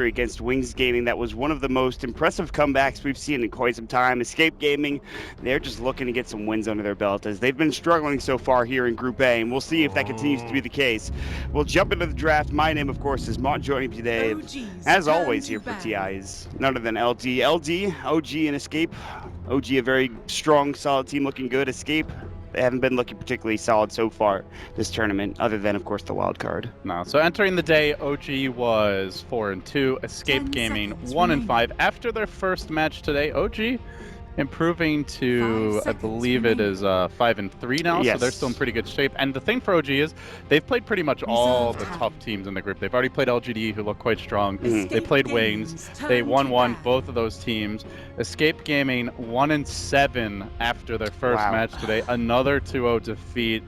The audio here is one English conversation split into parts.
victory against Wings Gaming. That was one of the most impressive comebacks we've seen in quite some time. Escape Gaming, they're just looking to get some wins under their belt as they've been struggling so far here in Group A, and we'll see if that continues to be the case. We'll jump into the draft. My name, of course, is Mont. Joining me today, as always, here for TI is none other than LD. LD, OG, and Escape. OG, a very strong, solid team, looking good. Escape, they haven't been looking particularly solid so far this tournament, other than, of course, the wild card. No, so entering the day, OG was 4-2, Escape Gaming 1-5. After their first match today, OG improving to, I believe it is 5-3 now, yes. So they're still in pretty good shape. And the thing for OG is they've played pretty much all the tough teams in the group. They've already played LGD, who look quite strong. They played Waynes. They won both of those teams. Escape Gaming 1-7 after their first match today. Another 2-0 defeat.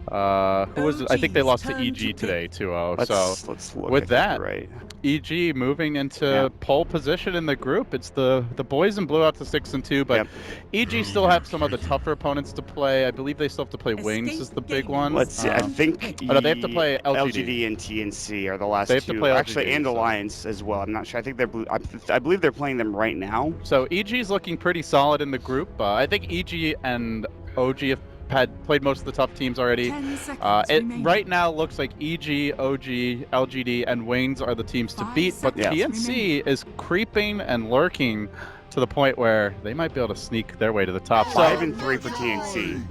Who was it? I think they lost to EG today, 2-0. So let's look. with that, right. EG moving into pole position in the group. It's the boys in blue out to 6-2, but EG still have some of the tougher opponents to play. I believe they still have to play Wings is the big one. Let's see. I think no, they have to play LGD and TNC are the last they have two. To play actually, LGD, and Alliance as well. I'm not sure. I think they're blue. I believe they're playing them right now. So EG's looking pretty solid in the group. I think EG and OG have played most of the tough teams already. It right now looks like EG, OG, LGD, and Wings are the teams to beat, but TNC is creeping and lurking to the point where they might be able to sneak their way to the top. 5-3 for TNC.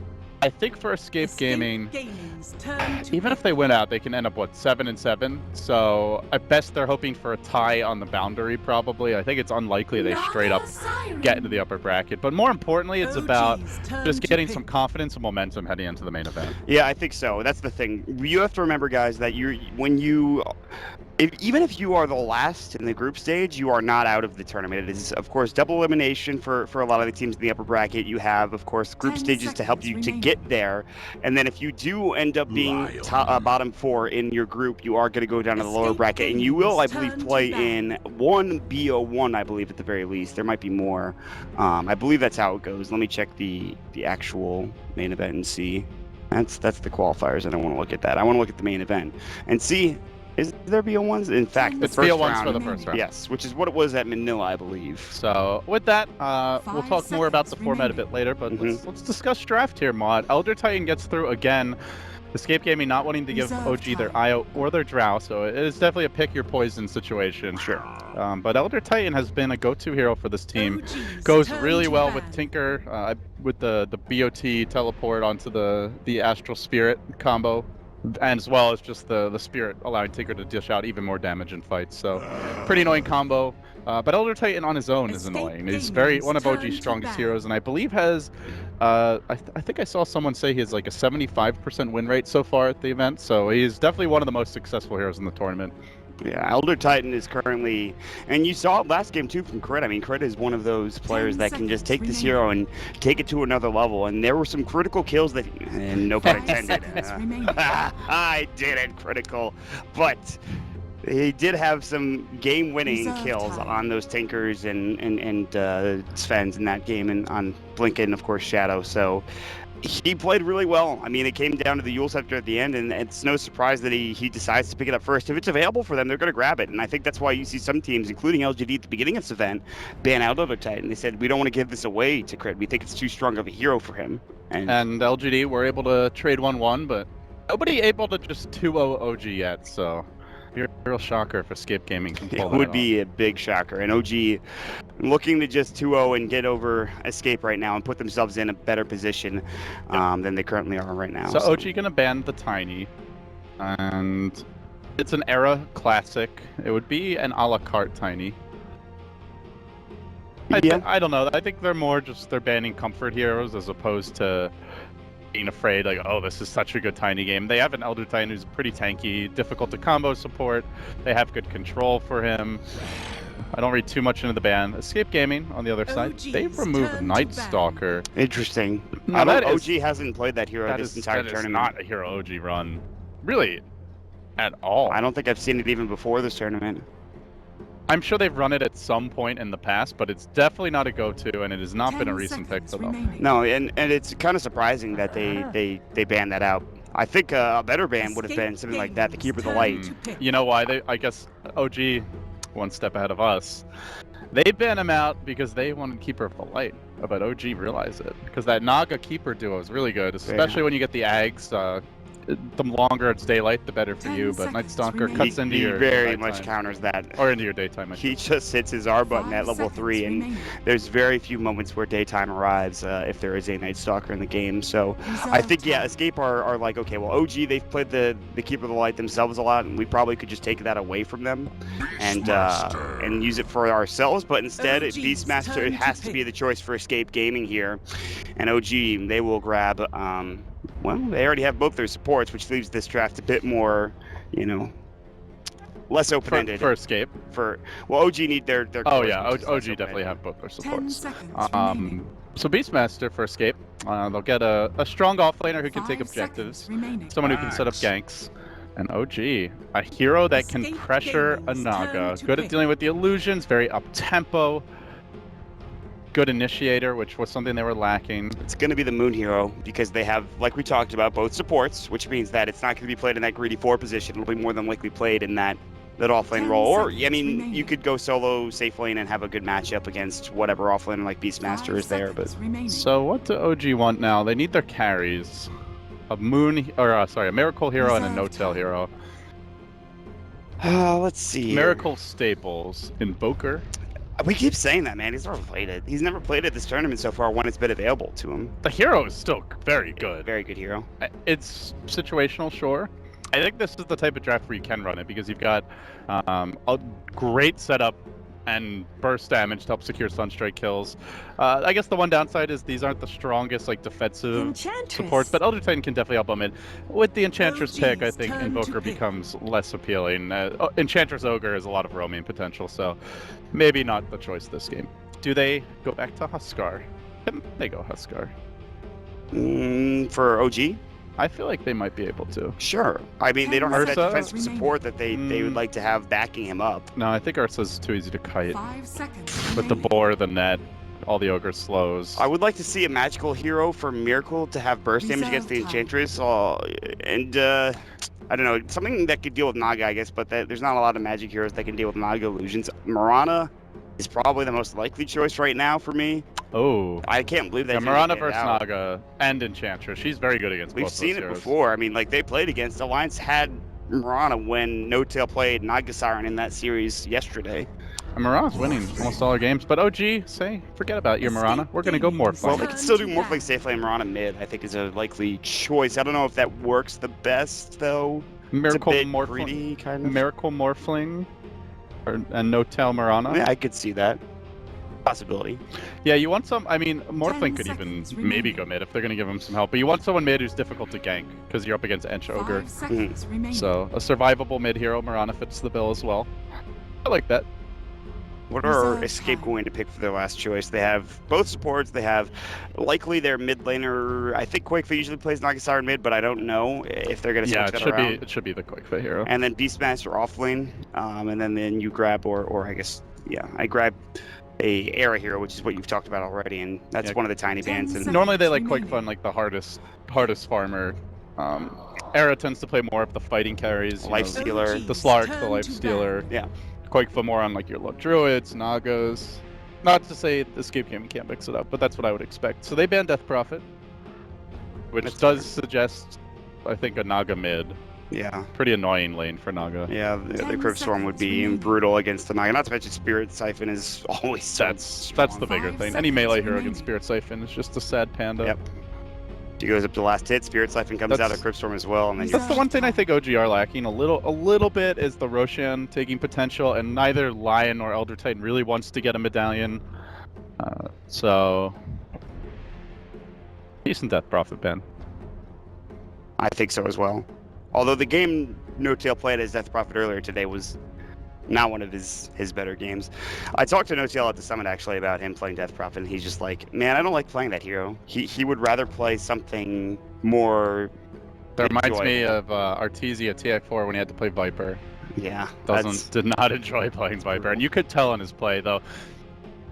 I think for Escape Gaming, even if they win out, they can end up, what, 7-7? So at best, they're hoping for a tie on the boundary, probably. I think it's unlikely they straight up get into the upper bracket. But more importantly, it's about just getting some confidence and momentum heading into the main event. Yeah, I think so. That's the thing. You have to remember, guys, that even if you are the last in the group stage, you are not out of the tournament. It is, of course, double elimination for a lot of the teams in the upper bracket. You have, of course, group stages to help you to get there. And then if you do end up being bottom 4 in your group, you are going to go down to the lower bracket. And you will, I believe, play in one bo1, I believe, at the very least. There might be more. I believe that's how it goes. Let me check the actual main event and see. That's the qualifiers. I don't want to look at that. I want to look at the main event and see. Is there BO1s? In fact, the first round. For the first round. Yes, which is what it was at Manila, I believe. So with that, we'll talk more about the format a bit later, but let's discuss draft here, Mod. Elder Titan gets through again. Escape Gaming not wanting to give OG their IO or their Drow, so it is definitely a pick your poison situation. Sure. But Elder Titan has been a go-to hero for this team. Goes really well with Tinker, with the BOT teleport onto the Astral Spirit combo. And as well as just the Spirit allowing Tinker to dish out even more damage in fights. So, pretty annoying combo. But Elder Titan on his own is annoying. He's one of OG's strongest heroes, and I believe has, I think I saw someone say he has like a 75% win rate so far at the event. So he's definitely one of the most successful heroes in the tournament. Yeah, Elder Titan is currently, and you saw it last game too from Crit. I mean, Crit is one of those players that can just take this hero and take it to another level. And there were some critical kills that, and no pun intended. I didn't critical, but he did have some game-winning kills on those Tinkers and Svens in that game, and on Blinken, of course, Shadow. So he played really well. I mean, it came down to the Yule Scepter at the end, and it's no surprise that he decides to pick it up first. If it's available for them, they're going to grab it. And I think that's why you see some teams, including LGD at the beginning of this event, ban out Elder Titan. They said, we don't want to give this away to Crit. We think it's too strong of a hero for him. And LGD were able to trade 1-1, but nobody able to just 2-0 OG yet, so a real shocker if Escape Gaming can pull that off. It would be a big shocker. And OG looking to just 2-0 and get over Escape right now and put themselves in a better position than they currently are right now. So OG going to ban the Tiny, and it's an era classic. It would be an a la carte Tiny. I don't know. I think they're banning comfort heroes as opposed to being afraid, like, oh, this is such a good Tiny game. They have an Elder Titan who's pretty tanky, difficult to combo support. They have good control for him. I don't read too much into the ban. Escape Gaming, on the other side, they've removed Night Stalker. Interesting. Now, OG hasn't played that hero this entire tournament. That is not a hero OG run, really, at all. I don't think I've seen it even before this tournament. I'm sure they've run it at some point in the past, but it's definitely not a go-to, and it has not been a recent pick for them. No, and it's kind of surprising that they banned that out. I think a better ban would have been something like that, the Keeper of the Light. You know why? I guess OG one step ahead of us. They ban him out because they wanted Keeper of the Light, but OG realized it. Because that Naga Keeper duo is really good, especially when you get the Ags. The longer it's daylight, the better for you, but Night Stalker cuts into your very nighttime. much counters that. Or into your daytime. He just hits his R button at level 3, and there's very few moments where daytime arrives if there is a Night Stalker in the game. So I think, yeah, Escape are like, okay, well, OG, they've played the Keeper of the Light themselves a lot, and we probably could just take that away from them and use it for ourselves, but instead, Beastmaster has to be the choice for Escape Gaming here. And OG, they will grab... well, they already have both their supports, which leaves this draft a bit more, you know, less open-ended. For Escape? Well, OG need their oh, yeah, OG definitely have both their supports. So Beastmaster for Escape, they'll get a strong offlaner who can take objectives, someone who can set up ganks. And OG, a hero that can pressure a Naga, good at dealing with the illusions, very up-tempo. Good initiator, which was something they were lacking. It's going to be the Moon Hero because they have, like we talked about, both supports, which means that it's not going to be played in that greedy 4 position. It'll be more than likely played in that offlane role. Or, I mean, you could go solo safe lane and have a good matchup against whatever offlane like Beastmaster is there. But so what do OG want now? They need their carries. A Miracle Hero and a No-Tail Hero. Let's see. Miracle staples. Invoker. We keep saying that, man. He's never played it. He's never played it this tournament so far when it's been available to him. The hero is still very good. Very good hero. It's situational, sure. I think this is the type of draft where you can run it because you've got a great setup and burst damage to help secure Sunstrike kills. I guess the one downside is these aren't the strongest like defensive supports, but Elder Titan can definitely help them in. With the Enchantress pick, I think Invoker becomes less appealing. Enchantress Ogre has a lot of roaming potential, so maybe not the choice this game. Do they go back to Huskar? They go Huskar. For OG? I feel like they might be able to. Sure. I mean, they don't have that Ursa? defensive support that they would like to have backing him up. No, I think Ursa's too easy to kite. 5 seconds With the boar, the net, all the ogre slows. I would like to see a magical hero for Miracle to have burst damage against the Enchantress. And, I don't know, something that could deal with Naga, I guess, but there's not a lot of magic heroes that can deal with Naga illusions. Mirana is probably the most likely choice right now for me. Oh. I can't believe that. Mirana versus Naga and Enchantress. She's very good against both We've seen those it heroes. before. I mean, like, they played against Alliance had Mirana when No-Tail played Naga Siren in that series yesterday. And Mirana's winning almost all her games, but OG, forget about your Mirana. We're going to go Morph. Well, they can still do Morphling safe lane. Mirana mid, I think, is a likely choice. I don't know if that works the best, though. Miracle it's a bit Morphling. greedy, kind of. Miracle Morphling and No-Tail Mirana. Yeah, I could see that. Possibility. Yeah, you want some. I mean, Morphling could even maybe go mid if they're going to give him some help. But you want someone mid who's difficult to gank because you're up against Ench Ogre. So a survivable mid hero, Mirana fits the bill as well. I like that. What are Escape going to pick for their last choice? They have both supports. They have likely their mid laner. I think Quakefa usually plays Nagasara mid, but I don't know if they're going to switch that around. It should be the Quakefa hero. And then Beastmaster off lane, and then you grab or I guess I grab a Era hero, which is what you've talked about already, and that's one of the tiny bans. And normally they like Quakefa on like the hardest farmer. Era tends to play more of the fighting carries, Life Stealer, the Slark, the Life Stealer. Yeah. Quakefa more on like your low druids, Nagas. Not to say Escape Gaming can't mix it up, but that's what I would expect. So they banned Death Prophet, which does suggest, I think, a Naga mid. Yeah. Pretty annoying lane for Naga. Yeah, the Crypt Storm would be brutal against the Naga. Not to mention Spirit Siphon is always that's the bigger thing. Any melee hero against Spirit Siphon is just a sad panda. Yep. He goes up to last hit. Spirit Siphon comes out of Crypt Storm as well, and then that's the one thing I think OG are lacking a little bit is the Roshan taking potential, and neither Lion nor Elder Titan really wants to get a medallion. So decent Death Prophet ban. I think so as well. Although the game No-Tail played as Death Prophet earlier today was not one of his better games. I talked to No-Tail at the summit actually about him playing Death Prophet, and he's just like, man, I don't like playing that hero. He would rather play something more That reminds enjoyable. me of Artesia TX4 when he had to play Viper. Yeah. Did not enjoy playing Viper, and you could tell in his play though.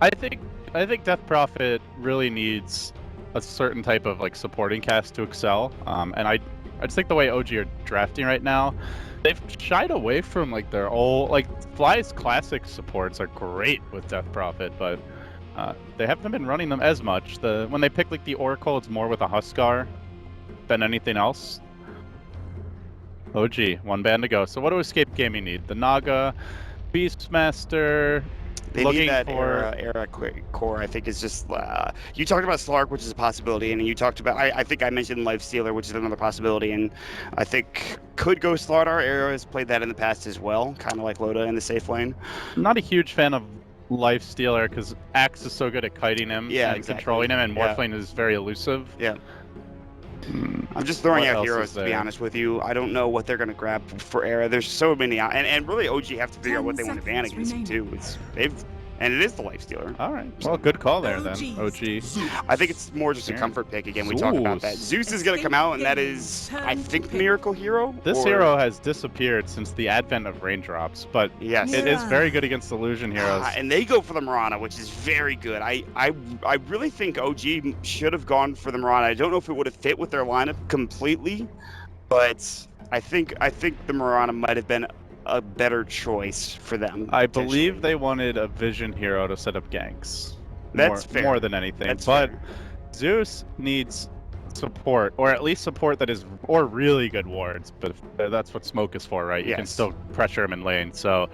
I think Death Prophet really needs a certain type of like supporting cast to excel. And I just think the way OG are drafting right now, They've shied away from like their old Fly's classic supports are great with Death Prophet, but they haven't been running them as much. When they pick like the Oracle, it's more with a Huskar than anything else. Oh gee, one band to go. So what do Escape Gaming need? The Naga, Beastmaster. They need that era core. I think is just you talked about Slark, which is a possibility, and you talked about I think I mentioned Lifestealer, which is another possibility, and I think could go Slardar. Arrow has played that in the past as well, kind of like Loda in the safe lane. Not a huge fan of Lifestealer because Axe is so good at kiting him and controlling him, and Morphling is very elusive. Yeah. I'm just throwing out heroes, to be honest with you. I don't know what they're going to grab for Era. There's so many, and really OG have to figure out what they want to ban against him, too. And it is the Lifestealer. All right. Well, good call there, then, OG. I think it's more just a comfort pick. Again, we talked about that. Zeus is going to come out, and that is, I think, Miracle Hero? This hero has disappeared since the advent of Raindrops, but yes, it is very good against Illusion heroes. And they go for the Mirana, which is very good. I really think OG should have gone for the Mirana. I don't know if it would have fit with their lineup completely, but I think the Mirana might have been a better choice for them. I believe they wanted a Vision hero to set up ganks. That's fair. More than anything. That's but fair. Zeus needs support, or at least support that is, or really good wards, but that's what smoke is for, right? You can still pressure him in lane. So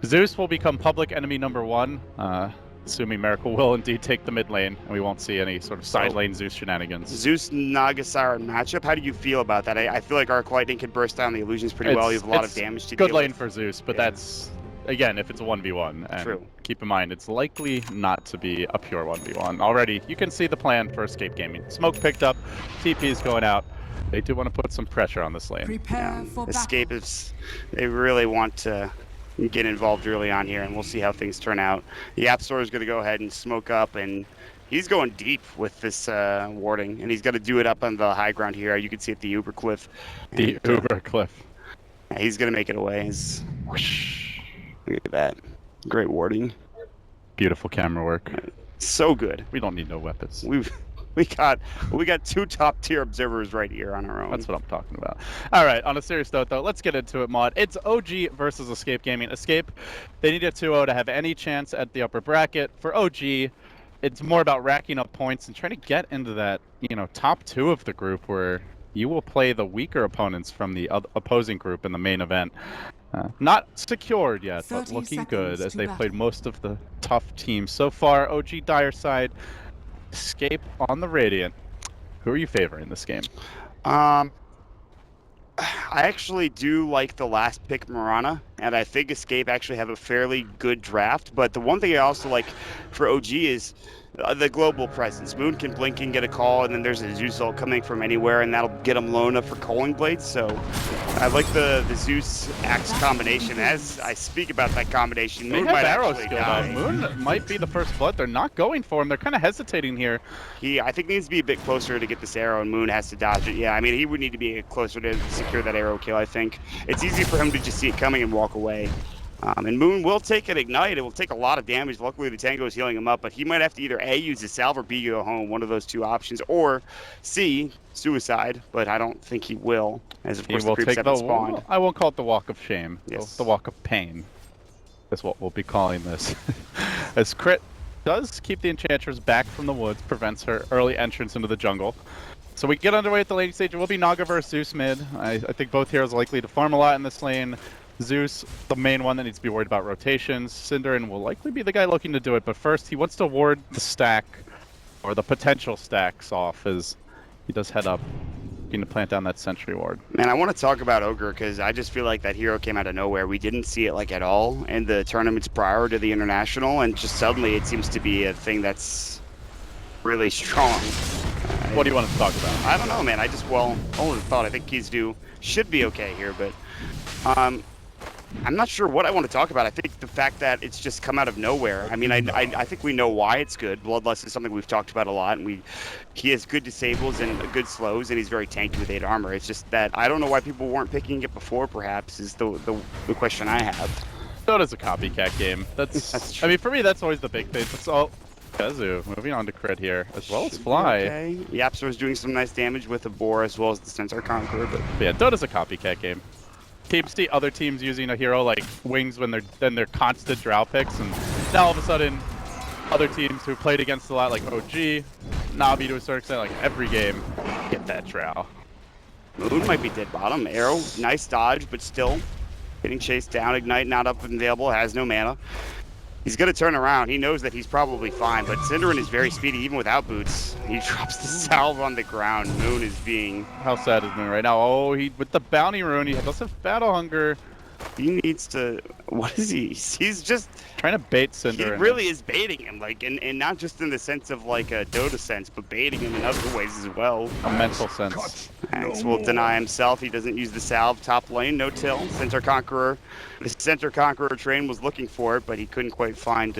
Zeus will become public enemy #1, assuming Miracle will indeed take the mid lane, and we won't see any sort of side lane Zeus shenanigans. Zeus Nagasara matchup, how do you feel about that? I feel like Arc Lightning can burst down the illusions pretty well. You have a lot of damage to good deal lane with. for Zeus, but that's, again, if it's a 1v1. And True. Keep in mind, it's likely not to be a pure 1v1. Already, you can see the plan for Escape Gaming. Smoke picked up, TP is going out. They do want to put some pressure on this lane. Escape is, they really want to get involved early on here, and we'll see how things turn out. The App Store is going to go ahead and smoke up, and he's going deep with this warding, and he's got to do it up on the high ground here. You can see it, the Uber Cliff. The Uber Cliff. Yeah, he's going to make it away. Whoosh. Look at that. Great warding. Beautiful camera work. So good. We don't need no weapons. We got 2 top-tier observers right here on our own. That's what I'm talking about. All right, on a serious note, though, let's get into it, Mod. It's OG versus Escape Gaming. Escape, they need a 2-0 to have any chance at the upper bracket. For OG, it's more about racking up points and trying to get into that, top 2 of the group where you will play the weaker opponents from the opposing group in the main event. Not secured yet, but looking good as they've played most of the tough teams so far. OG Dire side. Escape on the Radiant. Who are you favoring this game? I actually do like the last pick, Mirana, and I think Escape actually have a fairly good draft. But the one thing I also like for OG is the global presence. Moon can blink and get a call, and then there's a Zeus ult coming from anywhere, and that'll get him Lona for Calling Blades. So I like the Zeus Axe combination. As I speak about that combination, Moon might actually die. Moon might be the first blood. They're not going for him. They're kind of hesitating here. He, I think, needs to be a bit closer to get this arrow, and Moon has to dodge it. Yeah, I mean, he would need to be closer to secure that arrow kill, I think. It's easy for him to just see it coming and walk away. And Moon will take an Ignite. It will take a lot of damage. Luckily, the Tango is healing him up, but he might have to either A, use a salve, or B, go home, one of those 2 options, or C, suicide, but I don't think he will, as of course the creeps haven't spawned. I won't call it the Walk of Shame. Yes. The Walk of Pain is what we'll be calling this. As Crit does keep the Enchantress back from the woods, prevents her early entrance into the jungle. So we get underway at the late stage. It will be Naga versus Zeus mid. I think both heroes are likely to farm a lot in this lane. Zeus, the main one that needs to be worried about rotations. Cinderin will likely be the guy looking to do it, but first he wants to ward the stack, or the potential stacks off, as he does head up, looking to plant down that sentry ward. Man, I want to talk about Ogre, because I just feel like that hero came out of nowhere. We didn't see it at all in the tournaments prior to the International, and just suddenly it seems to be a thing that's really strong. What do you want to talk about? I don't know, man. I just, hold the thought. I think Keys should be okay here, but I'm not sure what I want to talk about. I think the fact that it's just come out of nowhere. I mean, I think we know why it's good. Bloodlust is something we've talked about a lot, and he has good disables and good slows, and he's very tanky with 8 armor. It's just that I don't know why people weren't picking it before, perhaps, is the question I have. So does a copycat game. That's true. I mean, for me, that's always the big thing. That's all. Kazu, moving on to Crit here, as well as Fly. Okay. The App Store is doing some nice damage with the Boar as well as the Centaur Conqueror. But yeah, Dota's a copycat game. Keeps the other teams using a hero like Wings when they're constant drow picks, and now all of a sudden, other teams who played against a lot like OG, Navi to a certain extent, like every game, get that drow. Moon might be dead bottom. Arrow, nice dodge, but still getting chased down. Ignite not up and available, has no mana. He's going to turn around. He knows that he's probably fine, but Cinderin is very speedy even without boots. He drops the salve on the ground. Moon is being... How sad is Moon right now? Oh, he with the bounty rune, he does have battle hunger. He needs to... What is he? He's just... Trying to bait Cinderin. He really is baiting him, like, and not just in the sense of like a Dota sense, but baiting him in other ways as well. A mental sense. Max will deny himself. He doesn't use the salve. Top lane, no till. Center Conqueror. The Center Conqueror train was looking for it, but he couldn't quite find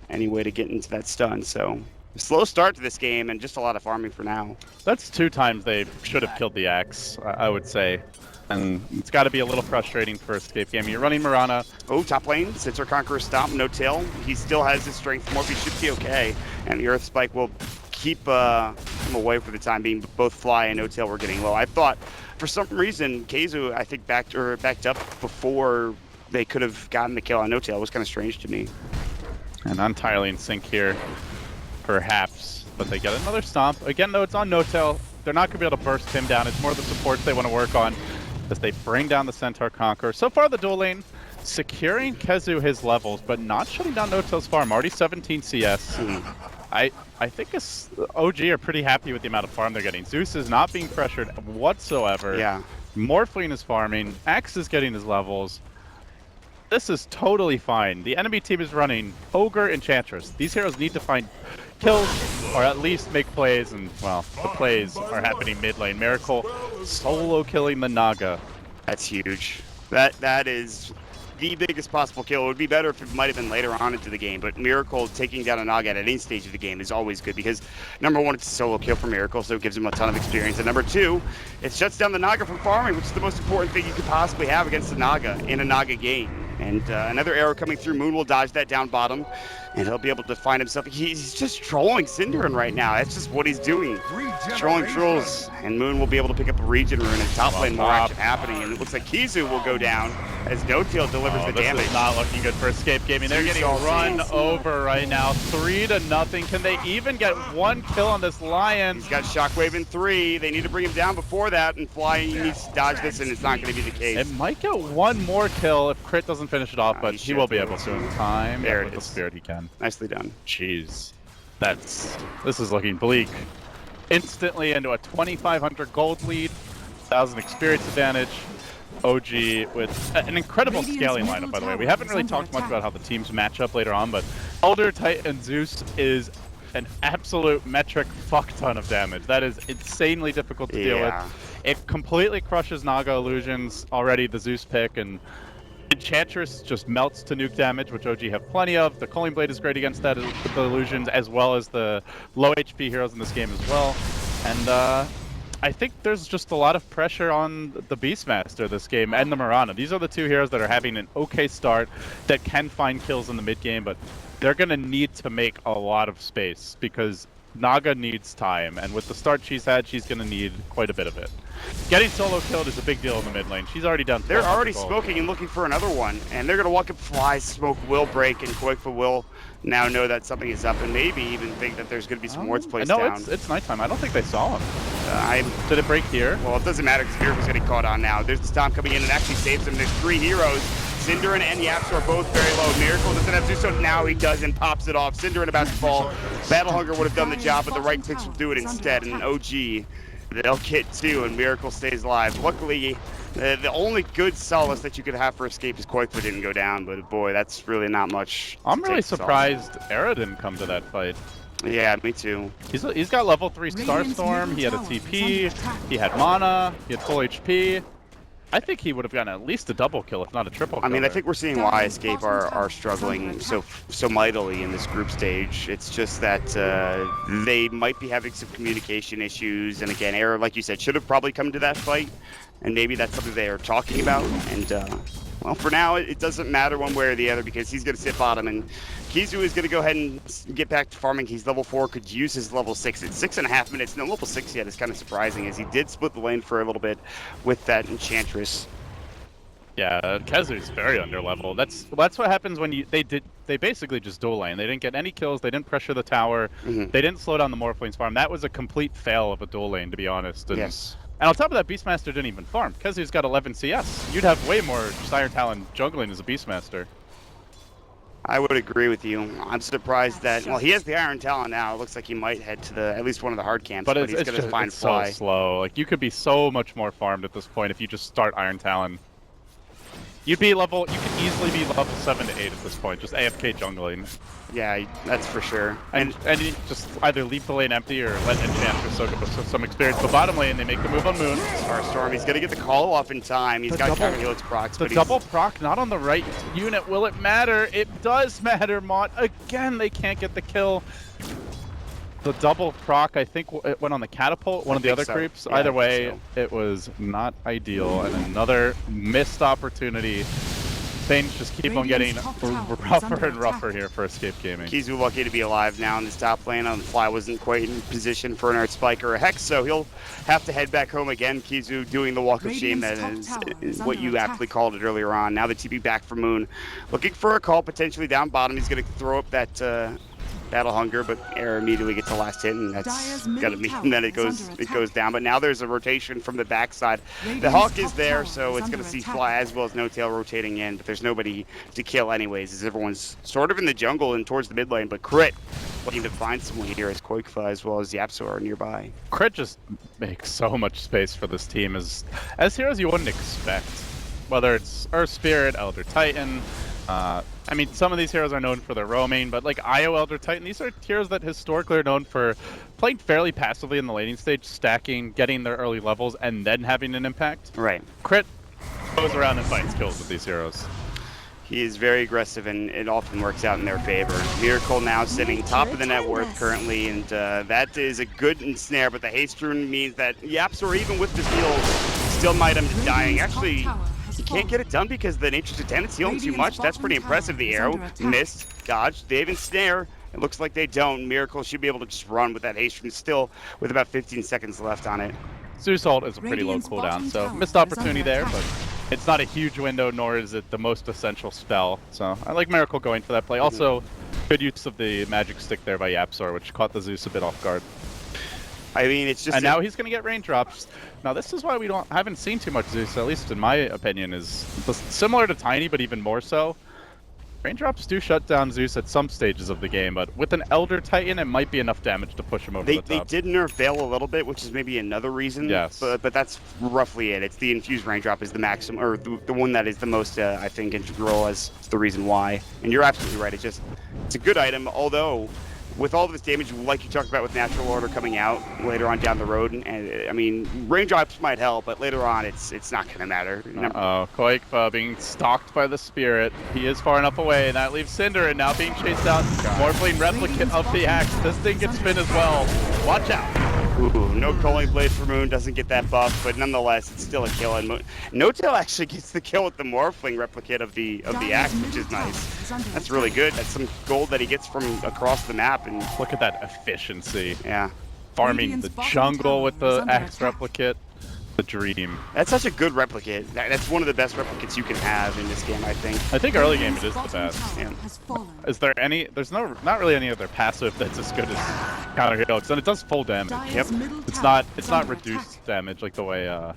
any way to get into that stun. So, slow start to this game and just a lot of farming for now. That's 2 times they should have killed the Axe, I would say. And it's got to be a little frustrating for Escape Game. You're running Mirana. Oh, top lane. Center Conqueror stomp, no tail. He still has his strength. Morphe should be okay. And the Earth Spike will keep him away for the time being. Both Fly and no tail were getting low. I thought, for some reason, Keizu, I think, backed up before they could have gotten the kill on no tail. It was kind of strange to me. And not entirely in sync here, perhaps. But they get another stomp. Again, though, it's on no tail. They're not going to be able to burst him down. It's more the supports they want to work on as they bring down the Centaur Conqueror. So far, the dual lane securing Keizu his levels, but not shutting down No-Tail's farm. Already 17 CS. I think OG are pretty happy with the amount of farm they're getting. Zeus is not being pressured whatsoever. Yeah. Morphling is farming. Axe is getting his levels. This is totally fine. The enemy team is running Ogre, Enchantress. These heroes need to find kills, or at least make plays, and, well, the plays are happening mid lane. Miracle solo killing the Naga. That's huge. That is the biggest possible kill. It would be better if it might have been later on into the game, but Miracle taking down a Naga at any stage of the game is always good because, number one, it's a solo kill for Miracle, so it gives him a ton of experience, and number two, it shuts down the Naga from farming, which is the most important thing you could possibly have against the Naga in a Naga game. And another arrow coming through. Moon will dodge that down bottom, and he'll be able to find himself. He's just trolling Cinderin right now. That's just what he's doing. Trolling trolls, and Moon will be able to pick up a regen rune, and top lane more action happening. And it looks like Keizu will go down as No-Tail delivers the damage. This is not looking good for Escape Gaming. They're getting run over right now, 3-0. Can they even get 1 kill on this Lion? He's got Shockwave in 3. They need to bring him down before that, and Fly needs to dodge this, and it's not going to be the case. It might get 1 more kill if Crit doesn't finish it off, but he will be able to in time. There with the Spirit he can. Nicely done. Jeez. This is looking bleak. Instantly into a 2,500 gold lead, 1,000 experience advantage. OG with an incredible scaling lineup, by the way. We haven't really talked much about how the teams match up later on, but Elder, Titan, Zeus is an absolute metric fuck ton of damage. That is insanely difficult to deal with. It completely crushes Naga illusions already, the Zeus pick, and Enchantress just melts to nuke damage, which OG have plenty of. The Culling Blade is great against that, the illusions, as well as the low HP heroes in this game as well. And I think there's just a lot of pressure on the Beastmaster this game and the Mirana. These are the 2 heroes that are having an okay start that can find kills in the mid game, but they're going to need to make a lot of space because Naga needs time, and with the start she's had, she's going to need quite a bit of it. Getting solo killed is a big deal in the mid lane. She's already done. They're already smoking and looking for another one, and they're going to walk up Fly, smoke will break, and Koifa will now know that something is up, and maybe even think that there's going to be some wards placed down. No, it's nighttime. I don't think they saw him. Did it break here? Well, it doesn't matter because Miracle's getting caught on now. There's the Stomp coming in and actually saves him. There's 3 heroes. Cinderin and Yaps are both very low. Miracle doesn't have Zeus, so now he does and pops it off. Cinderin about to fall. Battle Hunger would have done the job, but the right clicks will do it instead. And OG, they'll get 2, and Miracle stays alive. Luckily, the only good solace that you could have for Escape is Koifa didn't go down, but boy, that's really not much. I'm really surprised Era didn't come to that fight. Yeah, me too. He's got level 3 Starstorm, he had a TP, he had mana, he had full HP. I think he would have gotten at least a double kill, if not a triple kill. I mean, I think we're seeing why Escape are struggling so mightily in this group stage. It's just that they might be having some communication issues. And again, Era, like you said, should have probably come to that fight. And maybe that's something they are talking about. And, well, for now, it doesn't matter one way or the other because he's going to sit bottom. And Keizu is going to go ahead and get back to farming. He's level 4, could use his level 6. It's 6.5 minutes. No level 6 yet is kind of surprising as he did split the lane for a little bit with that Enchantress. Yeah, Kezu's very underleveled. That's what happens when they basically just dual lane. They didn't get any kills. They didn't pressure the tower. They didn't slow down the Morphline's farm. That was a complete fail of a dual lane, to be honest. And, Yes. And on top of that, Beastmaster didn't even farm. Kezu's got 11 CS. You'd have way more Iron Talon jungling as a Beastmaster. I would agree with you. I'm surprised that, well, he has the Iron Talon now. It looks like he might head to at least one of the hard camps, but he's going to find Fly. So slow. Like, you could be so much more farmed at this point if you just start Iron Talon. You could easily be level 7 to 8 at this point, just AFK jungling. Yeah, that's for sure. And you just either leave the lane empty or let Enchantress so some experience. But bottom lane, they make the move on Moon. Starstorm, he's going to get the call off in time. He's got counter helix procs. The double proc not on the right unit. Will it matter? It does matter, Mott. Again, they can't get the kill. The double proc, I think it went on the catapult, one of the other creeps. Yeah, either way, it was not ideal, and another missed opportunity. Things just keep on getting rougher and rougher here for Escape Gaming. Kizu lucky to be alive now in this top lane. Fly wasn't quite in position for an Art Spike or a Hex, so he'll have to head back home again. Kizu doing the walk of shame, that is what you aptly called it earlier on. Now the TP back for Moon. Looking for a call potentially down bottom. He's going to throw up that Battle Hunger, but Air immediately gets the last hit, and that's got to mean that it goes down. But now there's a rotation from the backside. The Hawk is there, so it's going to see Fly as well as No Tail rotating in, but there's nobody to kill anyways, as everyone's sort of in the jungle and towards the mid lane. But Crit looking to find someone here as Koikfa as well as Yapso are nearby. Crit just makes so much space for this team as heroes you wouldn't expect, whether it's Earth Spirit, Elder Titan. I mean, some of these heroes are known for their roaming, but like Io, Elder Titan, these are heroes that historically are known for playing fairly passively in the laning stage, stacking, getting their early levels, and then having an impact. Right. Crit goes around and finds kills with these heroes. He is very aggressive, and it often works out in their favor. Miracle now sitting top of the net worth currently, and that is a good ensnare, but the haste rune means that Yapsor, even with the heal, still might end up dying. Actually, he can't get it done because the Nature's Attendant's healing too much. That's pretty impressive. The arrow missed, dodged, they even snare. It looks like they don't. Miracle should be able to just run with that haste rune still with about 15 seconds left on it. Zeus ult is a pretty low cooldown, so missed opportunity there, but it's not a huge window, nor is it the most essential spell. So I like Miracle going for that play. Also, good use of the magic stick there by Yapsor, which caught the Zeus a bit off guard. I mean, it's just... And now he's going to get raindrops. Now, this is why we haven't seen too much Zeus, at least in my opinion, is similar to Tiny, but even more so. Raindrops do shut down Zeus at some stages of the game, but with an Elder Titan, it might be enough damage to push him over the top. They did nerf Veil a little bit, which is maybe another reason. Yes. But that's roughly it. It's the Infused Raindrop is the maximum, or the one that is the most, I think, integral as the reason why. And you're absolutely right. It's a good item, although... with all of this damage, like you talked about with Natural Order coming out later on down the road, and I mean, raindrops might help, but later on, it's not going to matter. Uh-oh, Koikfa being stalked by the Spirit. He is far enough away, and that leaves Cinder, and now being chased out. Morphling Replicant of the Axe. This thing can spin as well. Watch out. Ooh, no Culling Blade for Moon, doesn't get that buff, but nonetheless, it's still a kill. And No Tail actually gets the kill with the Morphling Replicate of the Axe, which is nice. That's really good. That's some gold that he gets from across the map. And look at that efficiency. Yeah. Farming the jungle with the Axe Replicate. The dream. That's such a good replicate. That's one of the best replicates you can have in this game, I think. I think early game it is the best. Yeah. Is there any? There's not really any other passive that's as good as counter helix, and it does full damage. Yep. It's not reduced damage like the way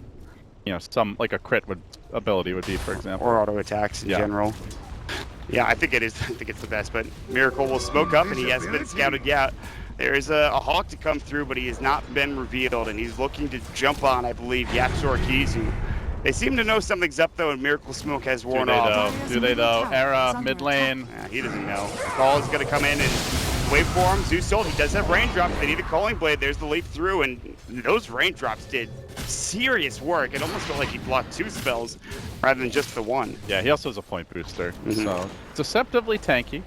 some like a crit ability would be, for example. Or auto attacks in general. Yeah, I think it is. I think it's the best. But Miracle will smoke up, and he hasn't been scouted yet. There is a Hawk to come through, but he has not been revealed, and he's looking to jump on, I believe, Yapsor Kizu. They seem to know something's up, though, and Miracle Smoke has worn off. Do they, though? Era, mid lane. Yeah, he doesn't know. Call is going to come in and wait for him. Zeus ult, he does have raindrops. They need a Calling Blade. There's the leap through, and those raindrops did serious work. It almost felt like he blocked 2 spells rather than just the 1. Yeah, he also has a point booster, so deceptively tanky.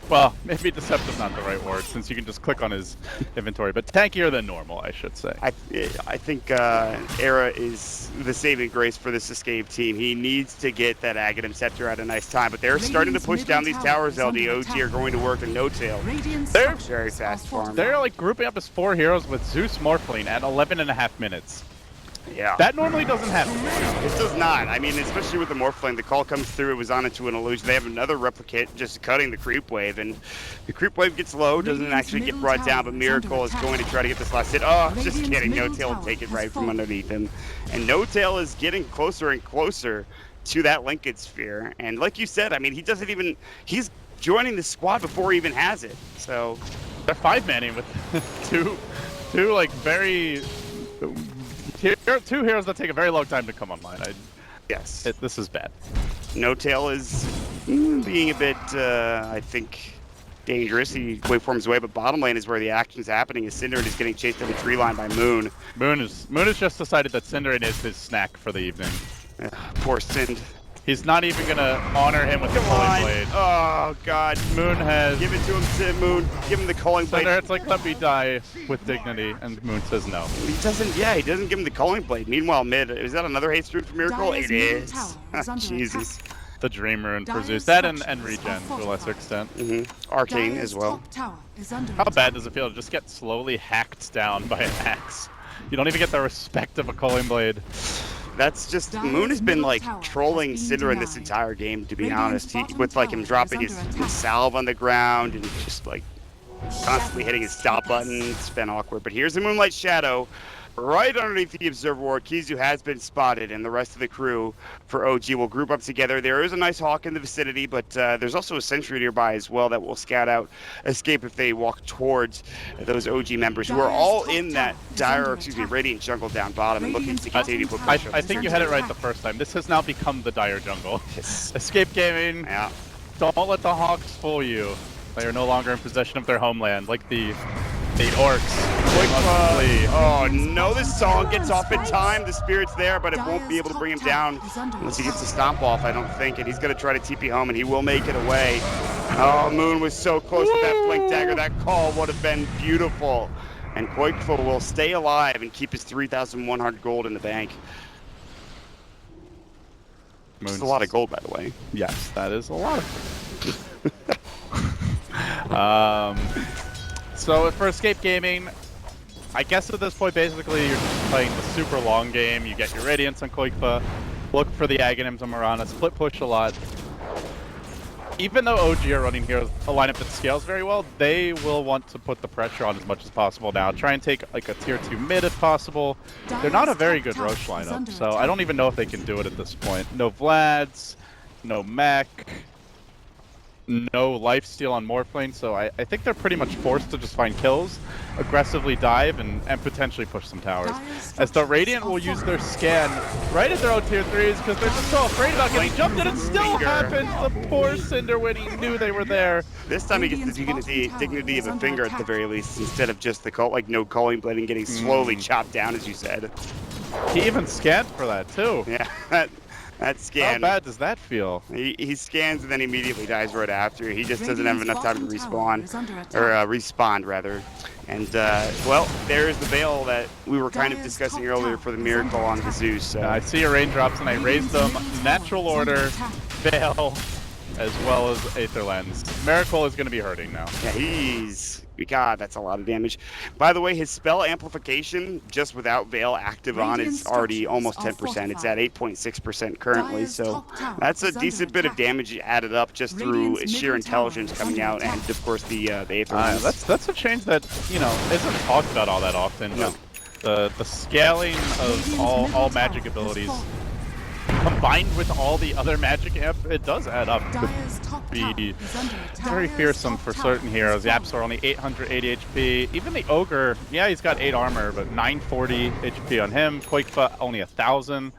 Well, maybe deceptive not the right word, since you can just click on his inventory, but tankier than normal, I should say. I think Era is the saving grace for this Escape team. He needs to get that Aghanim Scepter at a nice time, but they're starting to push down these towers, LD. OG are going to work a No Tail. They're very fast farm. They're like grouping up as 4 heroes with Zeus Morphling at 11.5 minutes. Yeah. That normally doesn't happen. It does not. I mean, especially with the Morphling, the call comes through, it was on into an illusion. They have another replicate just cutting the creep wave, and the creep wave gets low, doesn't actually get brought down, but Miracle is going to try to get this last hit. Oh, just kidding. No Tail will take it right from underneath him. And No Tail is getting closer and closer to that linkage sphere. And like you said, I mean, he doesn't even, he's joining the squad before he even has it. So they're 5-manning with two like very two heroes that take a very long time to come online. Yes. This is bad. No Tail is being a bit, I think, dangerous. He waveforms away, but bottom lane is where the action's happening. Is Cinder is getting chased down the tree line by Moon. Moon has just decided that Cinderin is his snack for the evening. Poor Sind. He's not even gonna honor him with the Culling Blade. Oh God. Moon has. Give it to him, Sid. Moon. Give him the Culling Blade. Cinder, it's like, let me die with dignity, and Moon says no. He doesn't. Yeah, he doesn't give him the Culling Blade. Meanwhile, mid. Is that another haste root for Miracle? It is. Jesus. The Dream Rune for Zeus. That and regen to a lesser extent. Arcane as well. How bad does it feel to just get slowly hacked down by an axe? You don't even get the respect of a Culling Blade. That's just, Moon has been like trolling Cinder in this entire game, to be honest. With like him dropping his salve on the ground and just like constantly hitting his stop button. It's been awkward. But here's the Moonlight Shadow right underneath the Observer Ward. Kizu has been spotted, and the rest of the crew for OG will group up together. There is a nice Hawk in the vicinity, but there's also a Sentry nearby as well that will scout out Escape if they walk towards those OG members who are all in that Radiant jungle down bottom and looking to continue to put pressure. I think you had it right the first time. This has now become the Dire jungle. Yes. Escape Gaming, yeah. Don't let the Hawks fool you. They are no longer in possession of their homeland, like the orcs. Oh no, this song gets off in time. The Spirit's there, but it won't be able to bring him down unless he gets a stomp off, I don't think. And he's going to try to TP home, and he will make it away. Oh, Moon was so close with that Blink Dagger. That call would have been beautiful. And Koikfo will stay alive and keep his 3,100 gold in the bank. That's a lot of gold, by the way. Yes, that is a lot. So for Escape Gaming, I guess at this point, basically, you're just playing the super long game. You get your Radiance on Koikfa, look for the Aghanims on Mirana, split push a lot. Even though OG are running heroes, a lineup that scales very well, they will want to put the pressure on as much as possible now. Try and take like a tier 2 mid if possible. They're not a very good Roche lineup, so I don't even know if they can do it at this point. No Vlads, no Mech, no lifesteal on Morphling, so I think they're pretty much forced to just find kills, aggressively dive, and potentially push some towers. As the Radiant will use their scan right at their own tier 3s because they're just so afraid about getting jumped, and it still happens! The poor Cinder when he knew they were there. This time he gets the dignity of a finger at the very least, instead of just the call, like no Culling Blade and getting slowly chopped down, as you said. He even scanned for that too. Yeah. That scan. How bad does that feel? He scans and then immediately dies right after. He just doesn't have enough time to respawn, or respond rather. And well, there's the Veil that we were kind of discussing earlier for the Miracle on the Zeus. I see your raindrops and I raised them. Natural Order, Veil, as well as Aether Lens. Miracle is going to be hurting now. Yeah, God, that's a lot of damage. By the way, his spell amplification, just without Veil active on, is already almost 10%. It's at 8.6% currently, so that's a decent bit of damage added up just through sheer intelligence coming out, and of course the Aether Lens. That's a change that, you know, isn't talked about all that often. No. The scaling of all magic abilities combined with all the other magic amp, it does add up to be very fearsome for certain heroes. The Apps are only 880 HP. Even the Ogre, yeah, he's got 8 armor, but 940 HP on him. Koikfa only 1,000.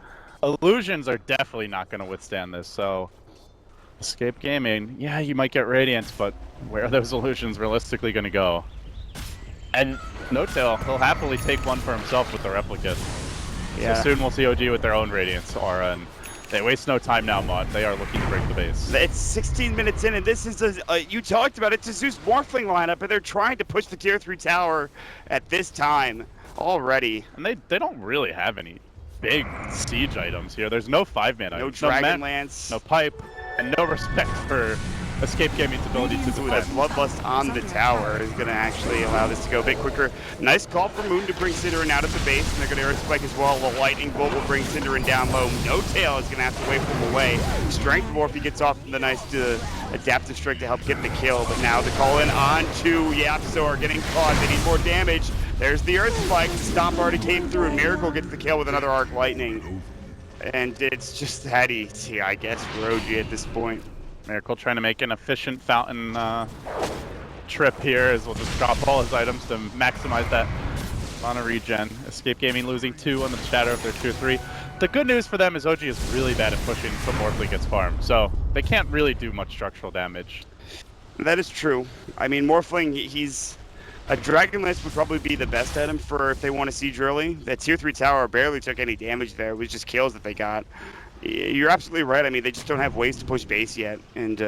Illusions are definitely not going to withstand this, so Escape Gaming, yeah, you might get Radiance, but where are those illusions realistically going to go? And No Tail, he'll happily take one for himself with the Replicate. Yeah. So soon we'll see OG with their own Radiance aura, and they waste no time now, Mod. They are looking to break the base. It's 16 minutes in, and this is, you talked about it, it's a Zeus Morphling lineup, and they're trying to push the tier 3 tower at this time already. And they don't really have any big siege items here. There's no 5-man items. No Dragon Lance. No pipe, and no respect for Escape Gaming's ability to Ooh, that defend. Bloodlust on the tower is going to actually allow this to go a bit quicker. Nice call for Moon to bring Cinderin out of the base, and they're going to Earth Spike as well. The Lightning Bolt will bring Cinderin down low. No Tail is going to have to wait for him away. Strength Morph, he gets off the nice adaptive strike to help get the kill, but now the call in on to Yapzor getting caught. They need more damage. There's the Earth Spike. The Stomp already came through, and Miracle gets the kill with another Arc Lightning. And it's just that easy, I guess, for OG at this point. Miracle trying to make an efficient fountain trip here, as we'll just drop all his items to maximize that mana regen. Escape Gaming losing 2 on the shatter of their 2-3. The good news for them is OG is really bad at pushing until Morphling gets farmed, so they can't really do much structural damage. That is true. I mean, Morphling, he's... A Dragon Lance would probably be the best item for if they want to siege early. That tier 3 tower barely took any damage there. It was just kills that they got. You're absolutely right. I mean, they just don't have ways to push base yet. And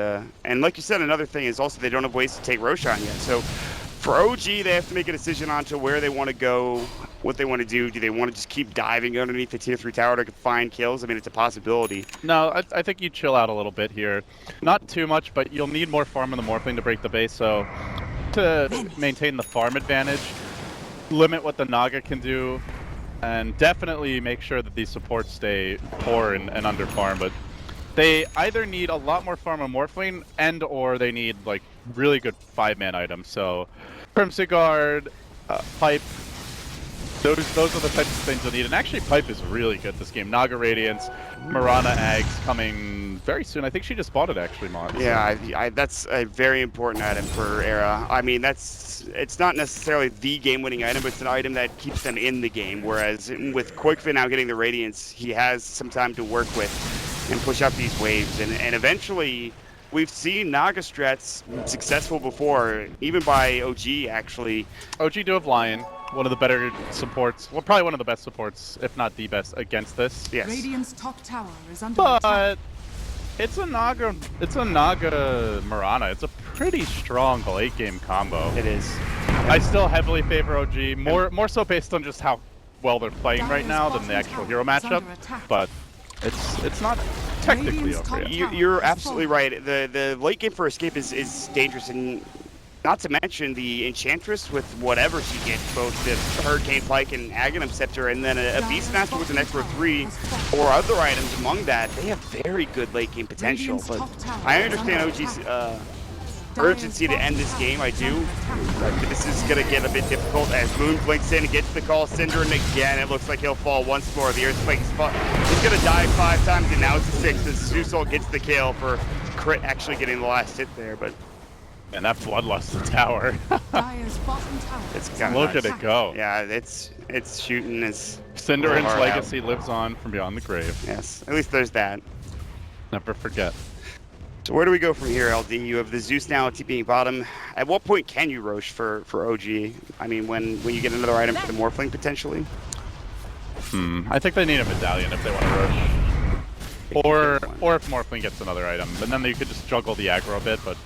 like you said, another thing is also they don't have ways to take Roshan yet. So for OG, they have to make a decision on to where they want to go, what they want to do. Do they want to just keep diving underneath the tier 3 tower to find kills? I mean, it's a possibility. No, I think you chill out a little bit here. Not too much, but you'll need more farm on the Morphling to break the base, so to maintain the farm advantage, limit what the Naga can do, and definitely make sure that these supports stay poor and under farm. But they either need a lot more farm on Morphling, and or they need like really good 5-man items. So Crimson Guard, Pipe, those are the types of things you'll need. And actually Pipe is really good this game. Naga Radiance, Mirana Ags coming very soon. I think she just bought it actually, Mon. Yeah, that's a very important item for Era. I mean, it's not necessarily the game-winning item, but it's an item that keeps them in the game. Whereas with Koikfin now getting the Radiance, he has some time to work with and push up these waves. And eventually, we've seen Naga strats successful before, even by OG actually. OG do have Lion, one of the better supports, well, probably one of the best supports, if not the best, against this. Yes. Radiant's top tower is under attack. But it's a Naga Mirana. It's a pretty strong late game combo. It is. I still heavily favor OG, more so based on just how well they're playing right now than the actual hero matchup. But it's not technically over yet. You're absolutely right. The late game for Escape is dangerous, and not to mention the Enchantress with whatever she gets, both the Hurricane Pike and Aghanim Scepter, and then a Beastmaster with an extra 3 or other items among that. They have very good late game potential, but I understand OG's urgency to end this game. I do. This is going to get a bit difficult as Moon blinks in and gets the call. Cinder, and again, it looks like he'll fall once more. The Earthquake is he's going to die 5 times, and now it's a 6 as Zeusol gets the kill for Crit actually getting the last hit there, but... And that Bloodlust the tower. It's kind of look at it go. Yeah, it's shooting as Cinderin's legacy lives on from beyond the grave. Yes, at least there's that. Never forget. So where do we go from here, LD? You have the Zeus now TPing bottom. At what point can you Rosh for OG? I mean, when you get another item for the Morphling potentially? I think they need a medallion if they want to Rosh. Or if Morphling gets another item, and then you could just juggle the aggro a bit, but...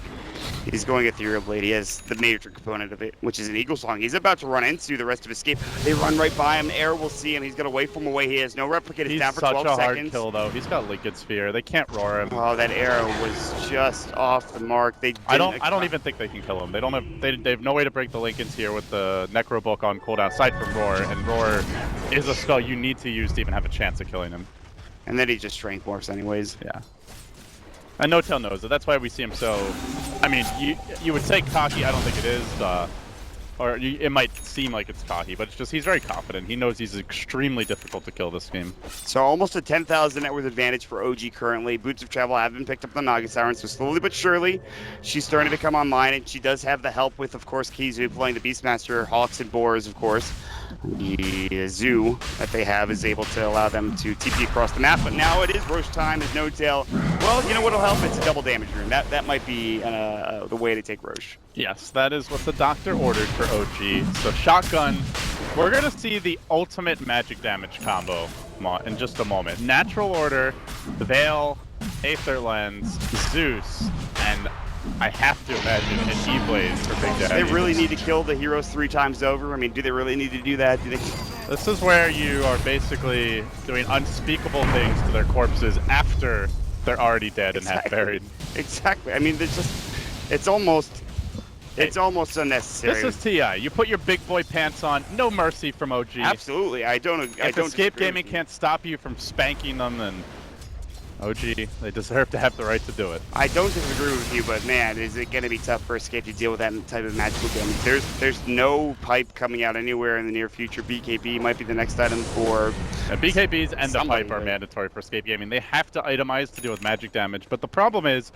He's going Ethereal Blade. He has the major component of it, which is an Eagle Song. He's about to run into the rest of Escape. They run right by him. Air will see him. He's going to wait from away. He has no replicate. He's down for 12 seconds. He's such a hard kill, though. He's got Liquid Sphere. They can't roar him. Oh, that arrow was just off the mark. I don't even think they can kill him. They don't have. They have no way to break the Lincolns here with the Necro Book on cooldown, aside from Roar. And Roar is a spell you need to use to even have a chance of killing him. And then he just Strength Morphs anyways. Yeah. And No Tail knows it. That's why we see him so... I mean, you would say cocky. I don't think it is. It might seem like it's cocky, but it's just he's very confident. He knows he's extremely difficult to kill this game. So almost a 10,000 net worth advantage for OG currently. Boots of Travel have been picked up on the Naga Siren, so slowly but surely she's starting to come online, and she does have the help with, of course, Kizu playing the Beastmaster, Hawks and Boars, of course. The zoo that they have is able to allow them to TP across the map, but now it is Rosh time. There's no tail. Well, you know what'll help? It's a double damage room. That might be the way to take Rosh. Yes, that is what the doctor ordered for OG. So shotgun, we're gonna see the ultimate magic damage combo in just a moment. Natural Order, Veil, Aether Lens, Zeus, and I have to imagine an E-Blaze for Big Daddy. They really need to kill the heroes 3 times over. I mean, do they really need to do that? This is where you are basically doing unspeakable things to their corpses after they're already dead and have buried. exactly. I mean, there's just, it's almost unnecessary. This is TI. You put your big boy pants on. No mercy from OG. Absolutely. I don't Escape disagree Gaming with you. can't stop you from spanking them, and OG, they deserve to have the right to do it. I don't disagree with you, but man, is it going to be tough for Escape to deal with that type of magical damage? There's no pipe coming out anywhere in the near future. BKB might be the next item for... BKBs and the somebody, pipe are but- mandatory for Escape Gaming. They have to itemize to deal with magic damage, but the problem is,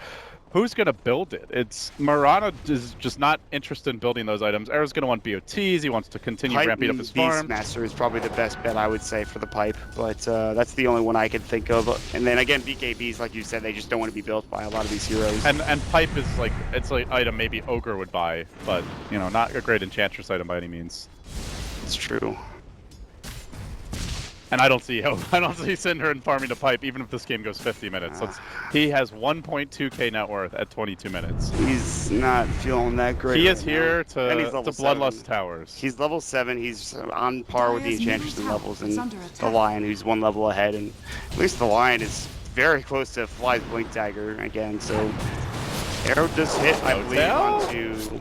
who's going to build it? It's Marana is just not interested in building those items. Arrow's going to want BOTs. He wants to continue Pipe ramping up his farm. Beastmaster is probably the best bet, I would say, for the pipe, but that's the only one I can think of. And then again, BKBs, like you said, they just don't want to be built by a lot of these heroes. And pipe is like, it's like item maybe Ogre would buy, but you know, not a great Enchantress item by any means. It's true. And I don't see Synderen farming the pipe even if this game goes 50 minutes. He has 1.2k net worth at 22 minutes. He's not feeling that great. He right is here now. And he's to level Bloodlust 7. Towers. He's level 7. He's on par with the Dire's Enchantress in middle levels, tower is and under the attack. Lion, who's one level ahead. And at least the Lion is very close to Fly's Blink Dagger again. So Arrow does hit, I believe, onto...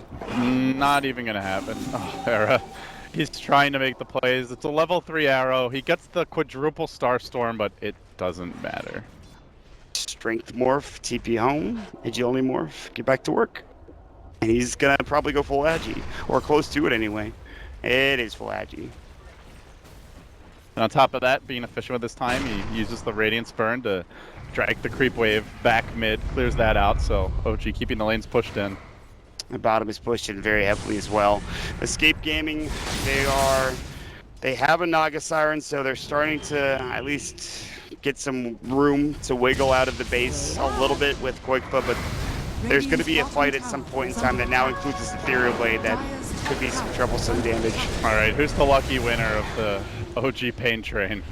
Not even gonna happen. Oh, Era. He's trying to make the plays. It's a level 3 Arrow. He gets the quadruple Starstorm, but it doesn't matter. Strength Morph, TP home, Agility Morph, get back to work. And he's gonna probably go full Agi, or close to it anyway. It is full Agi. And on top of that, being efficient with his time, he uses the Radiant Spurn to drag the creep wave back mid, clears that out, so OG keeping the lanes pushed in. The bottom is pushed in very heavily as well. Escape Gaming, they have a Naga Siren, so they're starting to at least get some room to wiggle out of the base a little bit with Koikpa, but there's going to be a fight at some point in time that now includes this Ethereal Blade that could be some troublesome damage. Alright, who's the lucky winner of the OG Pain Train?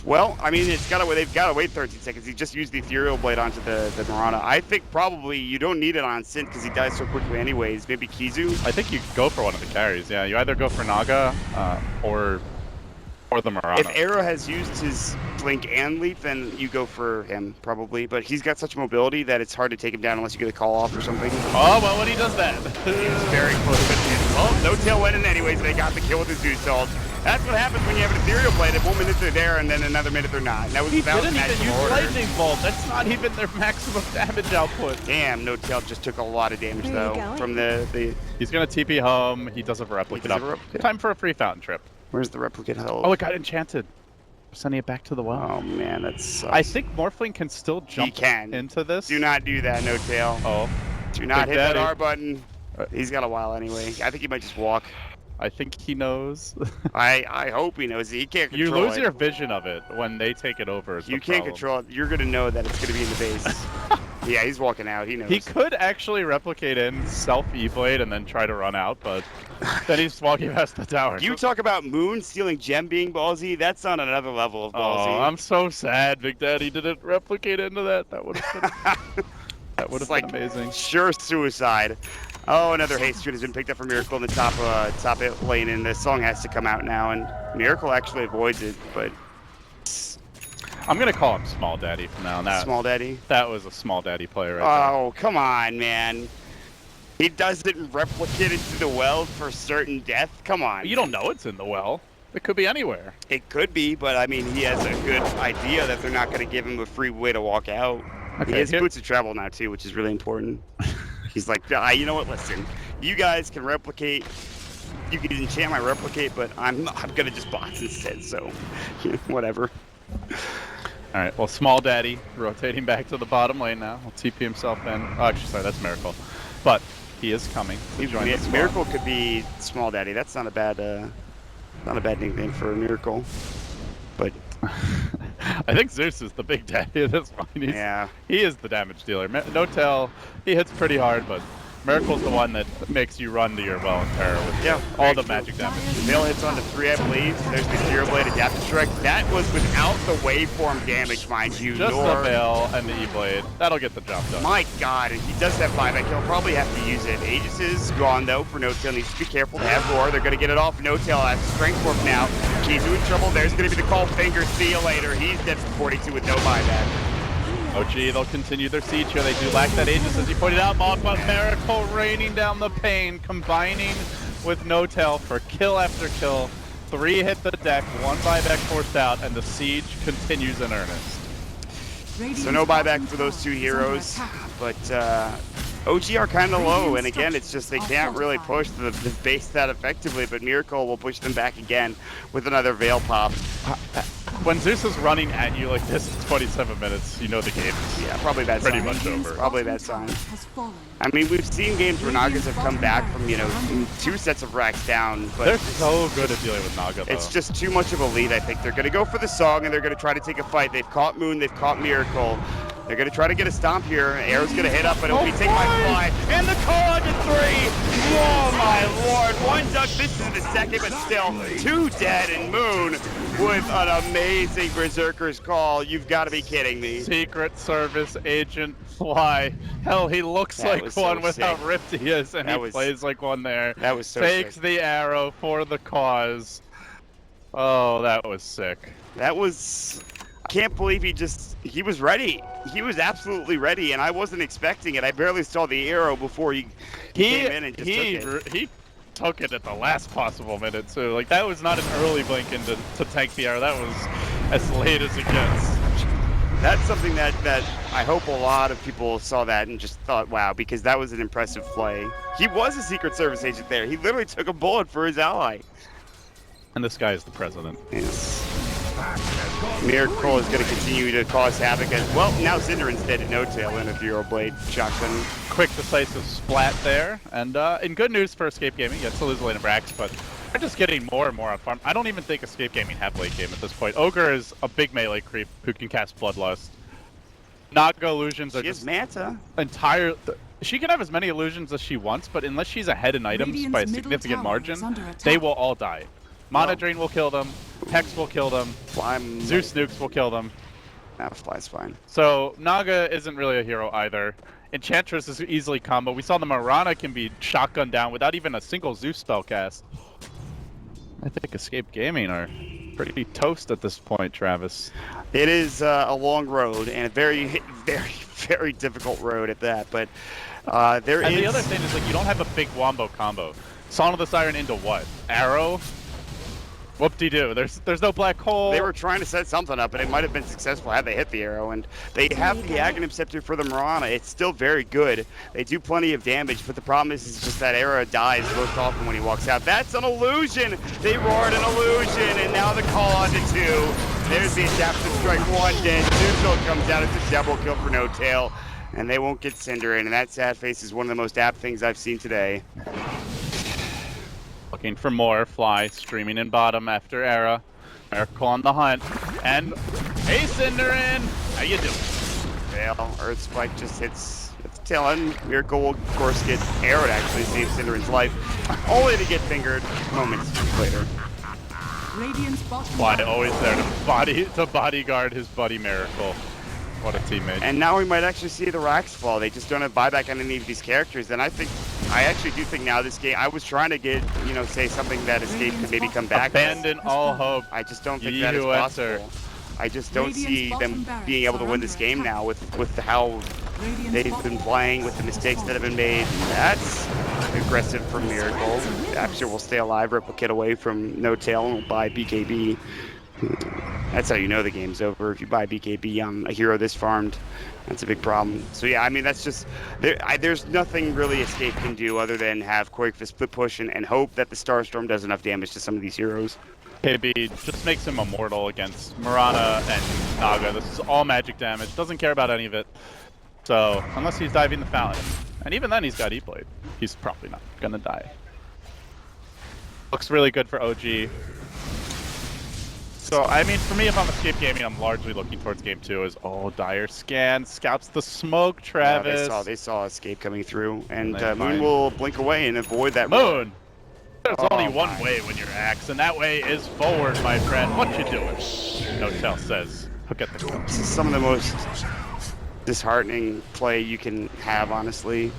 Well, I mean, they've got to wait 13 seconds. He just used the Ethereal Blade onto the Mirana. I think probably you don't need it on Sint because he dies so quickly anyways. Maybe Kizu? I think you go for one of the carries, yeah. You either go for Naga or the Mirana. If Arrow has used his Blink and Leap, then you go for him, probably. But he's got such mobility that it's hard to take him down unless you get a call off or something. Oh, well, when he does that. He's very close to it. Oh, no tail went in anyways. They got the kill with his Zeus Salt. That's what happens when you have an Ethereal Blade. At 1 minute they're there, and then another minute they're not. And that was He that was didn't even maximum use order. Lightning Bolt. That's not even their maximum damage output. Damn, No Tail just took a lot of damage, Where are you though, going? from the... He's going to TP home. He does have a He replicate does up. have a replicate. Time for a free fountain trip. Where's the replicate health? Oh, it got enchanted. Sending it back to the well. Oh, man, that sucks. I think Morphling can still jump can. into this. Do not do that, No Tail. Oh, Do not Big hit that Daddy. R button. Right. He's got a while anyway. I think he might just walk. I think he knows. I hope he knows. He can't You control lose it. your vision of it when they take it over. is You the can't problem. control it. You're going to know that it's going to be in the base. Yeah, he's walking out. He knows. He could actually replicate in self E-Blade and then try to run out, but then he's walking past the tower. You talk about Moon stealing Gem being ballsy. That's on another level of ballsy. Oh, I'm so sad Big Daddy didn't replicate into that. That would have been, that would have It's been amazing. Sure suicide. Oh, another haste shoot has been picked up for Miracle in the top lane, and the song has to come out now, and Miracle actually avoids it, but I'm gonna call him Small Daddy from now on. Small Daddy. That was a Small Daddy play right there. Oh, come on, man. He doesn't replicate into the well for certain death? Come on. You don't know it's in the well. It could be anywhere. It could be, but I mean, he has a good idea that they're not going to give him a free way to walk out. Okay, He has here- boots of travel now, too, which is really important. He's like, you know what, listen, you guys can replicate, you can enchant my replicate, but I'm going to just box instead, so whatever. All right. Well, Small Daddy rotating back to the bottom lane now. Will TP himself in. Oh, actually, sorry, that's Miracle, but he is coming to join the squad. Miracle could be Small Daddy. That's not a bad nickname for a Miracle, but I think Zeus is the Big Daddy at this point. yeah. He is the damage dealer. No Tell, he hits pretty hard, but Miracle's the one that makes you run to your well and terror with all the magic damage. Veil hits onto 3, I believe. There's the Zero Blade Adaptive Strike. That was without the waveform damage, mind you. Just the Veil and the E-Blade. That'll get the job done. My god, and he does have 5. He'll probably have to use it. Aegis is gone, though, for No Tail. Needs to be careful to have Roar. They're going to get it off. No Tail has Strength Warp now. Kizu in trouble. There's going to be the call. Finger, see you later. He's dead for 42 with no buyback. OG, they'll continue their siege here. They do lack that Aegis, as you pointed out, but Miracle raining down the pain, combining with No Tail for kill after kill. 3 hit the deck, 1 buyback forced out, and the siege continues in earnest. So no buyback for those 2 heroes, but OG are kind of low, and again, it's just they can't really push the base that effectively, but Miracle will push them back again with another Veil pop. When Zeus is running at you like this in 27 minutes, you know the game is probably bad pretty sign. much over. Probably bad sign. I mean, we've seen games where Nagas have come back from, 2 sets of racks down, but they're so good at dealing with Naga, though. It's just too much of a lead, I think. They're going to go for the Song, and they're going to try to take a fight. They've caught Moon, they've caught Miracle. They're going to try to get a stomp here. Arrow's going to hit up, but it'll be taken by Fly. And the call on to 3! Oh my lord! 1 duck, this is the second, but still 2 dead, and Moon with an amazing Berserker's call. You've got to be kidding me. Secret Service Agent Fly. Hell, he looks like one so without sick. Riptius, and he plays like one there. That was so Takes sick. the arrow for the cause. Oh, that was sick. That was... I can't believe he was ready. He was absolutely ready, and I wasn't expecting it. I barely saw the arrow before he came in and just took it. He took it at the last possible minute, too. Like, that was not an early blink in to tank the arrow. That was as late as it gets. That's something that I hope a lot of people saw that and just thought, wow, because that was an impressive play. He was a Secret Service agent there. He literally took a bullet for his ally. And this guy is the president. Yes. Miracle is going to continue to cause havoc as well. Now Cinderen's dead at No Tail in a Zero Blade shotgun. Quick, decisive splat there. And in good news for Escape Gaming, yes, still lose lane of Brax, but they're just getting more and more on farm. I don't even think Escape Gaming have late game at this point. Ogre is a big melee creep who can cast Bloodlust. Naga illusions are just Manta. She can have as many illusions as she wants, but unless she's ahead in items by a significant margin, they will all die. Mana Drain will kill them, Hex will kill them, Zeus nukes will kill them. Nah, Fly's fine. So Naga isn't really a hero either. Enchantress is easily combo. We saw the Mirana can be shotgunned down without even a single Zeus spell cast. I think Escape Gaming are pretty toast at this point, Travis. It is a long road and a very, very, very difficult road at that. But there is. And the other thing is, like, you don't have a big wombo combo. Song of the Siren into what? Arrow? Whoop-de-doo. There's no black hole. They were trying to set something up, and it might have been successful had they hit the arrow. And they have the Aghanim Scepter for the Mirana. It's still very good. They do plenty of damage, but the problem is just that arrow dies most often when he walks out. That's an illusion. They roared an illusion, and now the call on to 2. There's the adaptive strike. 1 dead. 2 comes out. It's a double kill for No Tail, and they won't get Cinder in. And that sad face is one of the most apt things I've seen today. Looking for more. Fly streaming in bottom after Era. Miracle on the hunt. And hey, Cinderin! How you doing? Fail. Earth Spike just hits the tail end. Miracle will, of course, get arrowed, actually save Cinderin's life, only to get fingered moments later. Fly always there to bodyguard his buddy Miracle. What a teammate. And now we might actually see the racks fall. They just don't have buyback on any of these characters. And I actually do think now this game, I was trying to get, say something that Escape could maybe come back. Abandon all hope. I just don't think that is possible. I just don't see them being able to win this game now with how they've been playing, with the mistakes that have been made. That's aggressive from Miracle. Actually, will stay alive, replicate away from No Tail, and will buy BKB. That's how you know the game's over. If you buy BKB on a hero this farmed, that's a big problem. So yeah, I mean, that's just there's nothing really Escape can do other than have Quake Fist split push and hope that the Starstorm does enough damage to some of these heroes. KB just makes him immortal against Mirana and Naga. This is all magic damage. Doesn't care about any of it. So unless he's diving the Fountain, and even then he's got E-Blade, he's probably not gonna die. Looks really good for OG. So, I mean, for me, if I'm Escape Gaming, I'm largely looking towards Game 2 as, Dire scan, scouts the smoke, Travis. Yeah, they saw Escape coming through, and Moon will blink away and avoid that. Moon! There's only one way when you're Axe, and that way is forward, my friend. What you doing? No Tail says, hook at the kill. This is some of the most disheartening play you can have, honestly.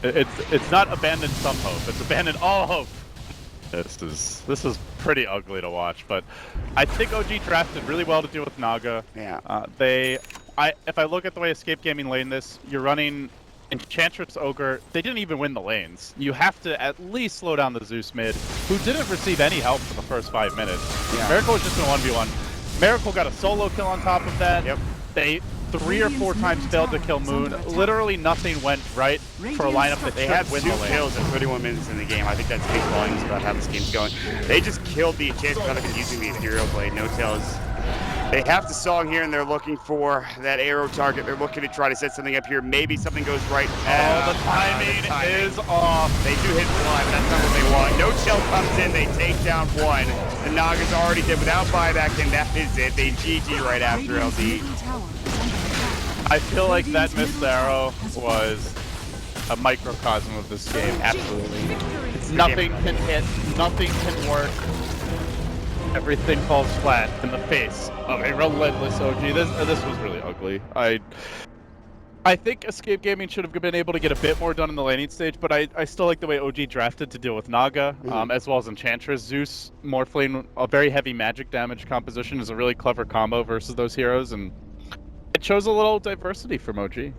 It's not abandon some hope, it's abandon all hope. This is pretty ugly to watch, but I think OG drafted really well to deal with Naga. Yeah. if I look at the way Escape Gaming lane this, you're running Enchantress Ogre. They didn't even win the lanes. You have to at least slow down the Zeus mid, who didn't receive any help for the first 5 minutes. Yeah. Miracle was just in a 1v1. Miracle got a solo kill on top of that. Yep. They 3 or 4 times failed to kill Moon. Literally nothing went right for a lineup that They should have win 2 the lane. kills in 31 minutes in the game. I think that speaks volumes about how this game's going. They just killed the Enchantress Pelican using the Ethereal Blade. No tails. They have the song here, and they're looking for that arrow target. They're looking to try to set something up here. Maybe something goes right. The timing is off. They do hit one, but that's not what they want. No tail comes in. They take down one. The Naga's already dead without buyback, and that is it. They GG right after LD. I feel like that missed arrow was a microcosm of this game. Absolutely. Nothing can hit, nothing can work. Everything falls flat in the face of a relentless OG. This was really ugly. I think Escape Gaming should have been able to get a bit more done in the laning stage, but I still like the way OG drafted to deal with Naga, as well as Enchantress. Zeus, Morphlane, a very heavy magic damage composition is a really clever combo versus those heroes, and it shows a little diversity from OG.